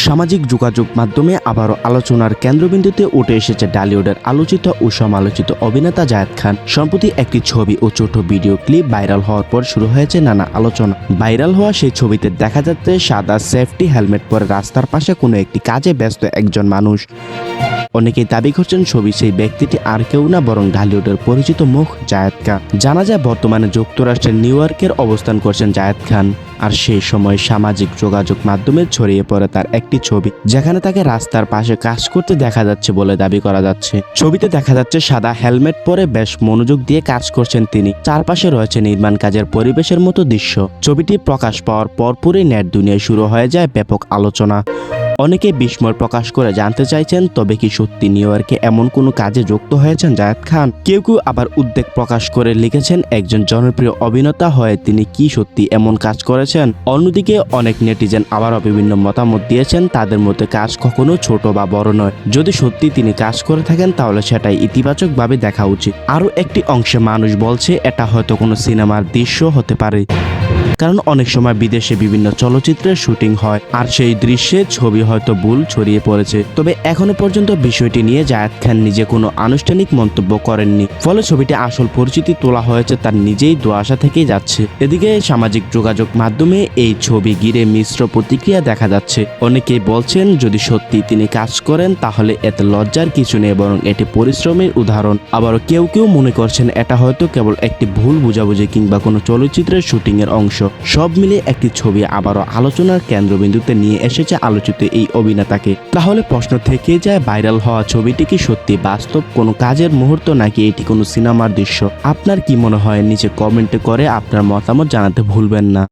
সামাজিক যোগাযোগ মাধ্যমে আবারও আলোচনার কেন্দ্রবিন্দুতে উঠে এসেছে টলিউডের আলোচিত ও সমালোচিত অভিনেতা জায়েদ খান। সম্প্রতি একটি ছবি ও ছোট ভিডিও ক্লিপ ভাইরাল হওয়ার পর শুরু হয়েছে নানা আলোচনা। ভাইরাল হওয়া সেই ছবিতে দেখা যাচ্ছে সাদা সেফটি হেলমেট পরে রাস্তার পাশে কোনো একটি কাজে ব্যস্ত একজন মানুষ। অনেকেই দাবি করছেন ছবি সেই ব্যক্তিটি আর কেউ না বরং ঢালিউডের পরিচিত মুখ জায়েদ খান। জানা যায় বর্তমানে যুক্তরাষ্ট্রের নিউ ইয়র্কের অবস্থান করছেন জায়েদ খান। আর সেই সময় সামাজিক যোগাযোগ মাধ্যমে ছড়িয়ে পড়ে তার একটি ছবি, যেখানে তাকে রাস্তার পাশে কাজ করতে দেখা যাচ্ছে বলে দাবি করা যাচ্ছে। ছবিতে দেখা যাচ্ছে সাদা হেলমেট পরে বেশ মনোযোগ দিয়ে কাজ করছেন তিনি। চারপাশে রয়েছে নির্মাণ কাজের পরিবেশের মতো দৃশ্য। ছবিটি প্রকাশ পাওয়ার পরপরই নেট দুনিয়ায় শুরু হয়ে যায় ব্যাপক আলোচনা। অনেকে বিস্ময় প্রকাশ করে জানতে চাইছেন, তবে কি সত্যি নিউ ইয়র্কে এমন কোনো কাজে যুক্ত হয়েছেন জায়েদ খান? কেউ কেউ আবার উদ্বেগ প্রকাশ করে লিখেছেন, একজন জনপ্রিয় অভিনেতা হয়ে তিনি কি সত্যি এমন কাজ করেছেন? অন্যদিকে অনেক নেটিজেন আবারও বিভিন্ন মতামত দিয়েছেন। তাদের মধ্যে কাজ কখনো ছোট বা বড় নয়, যদি সত্যি তিনি কাজ করে থাকেন তাহলে সেটাই ইতিবাচকভাবে দেখা উচিত। আরও একটি অংশে মানুষ বলছে এটা হয়তো কোনো সিনেমার দৃশ্য হতে পারে, কারণ অনেক সময় বিদেশে বিভিন্ন চলচ্চিত্রের শুটিং হয় আর সেই দৃশ্যে ছবি হয়তো ভুল ছড়িয়ে পড়েছে। তবে এখনো পর্যন্ত বিষয়টি নিয়ে জায়েদ খান নিজে কোনো আনুষ্ঠানিক মন্তব্য করেননি, ফলে ছবিটি আসল পরিচিতি তোলা হয়েছে তার নিজেই দোয়াশা থেকেই যাচ্ছে। এদিকে সামাজিক যোগাযোগ মাধ্যমে এই ছবি ঘিরে মিশ্র প্রতিক্রিয়া দেখা যাচ্ছে। অনেকেই বলছেন যদি সত্যি তিনি কাজ করেন তাহলে এতে লজ্জার কিছু নেই, বরং এটি পরিশ্রমের উদাহরণ। আবারও কেউ কেউ মনে করছেন এটা হয়তো কেবল একটি ভুল বোঝাবুঝি কিংবা কোনো চলচ্চিত্রের শুটিং এর অংশ। সব মিলিয়ে একটি ছবি আবারও আলোচনার কেন্দ্রবিন্দুতে নিয়ে এসেছে আলোচিত এই অভিনেতাকে। তাহলে প্রশ্ন থেকে যায়, ভাইরাল হওয়া ছবিটি কি সত্যি বাস্তব কোনো কাজের মুহূর্ত নাকি এটি কোনো সিনেমার দৃশ্য? আপনার কি মনে হয়? নিচে কমেন্টে করে আপনার মতামত জানাতে ভুলবেন না।